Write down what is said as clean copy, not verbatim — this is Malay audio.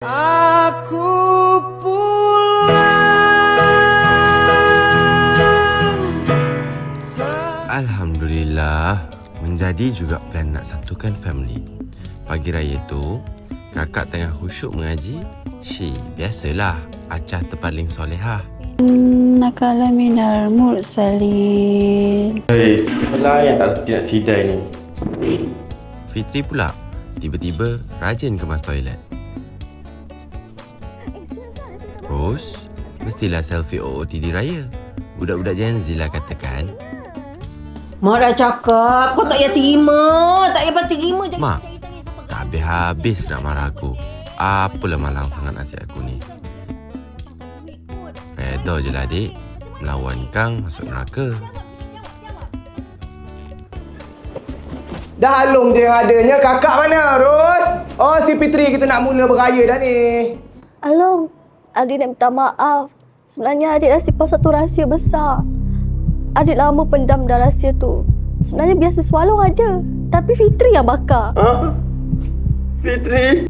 Aku pulang. Alhamdulillah, menjadi juga plan nak satukan family. Pagi raya tu, kakak tengah khusyuk mengaji. Biasalah, Acah terpaling solehah. Nakala minal mursalin. Sebelah yang tak tidak sidai ni. Fitri pula, tiba-tiba rajin kemas toilet. Ros, mestilah selfie OOTD raya. Budak-budak Gen Z lah katakan. Mak dah cakap, kau tak payah terima. Tak payah terima. Mak, tak habis-habis nak marah aku. Apalah malang sangat nasi aku ni. Reda je lah adik. Melawan Kang masuk neraka. Dah halung je yang adanya. Kakak mana, Ros? Oh, si Fitri kita nak mula beraya dah ni. Along, adik nak minta maaf. Sebenarnya adik dah simpan satu rahsia besar. Adik lama pendam dah rahsia tu. Sebenarnya biasa swallow ada. Tapi Fitri yang bakar. Fitri?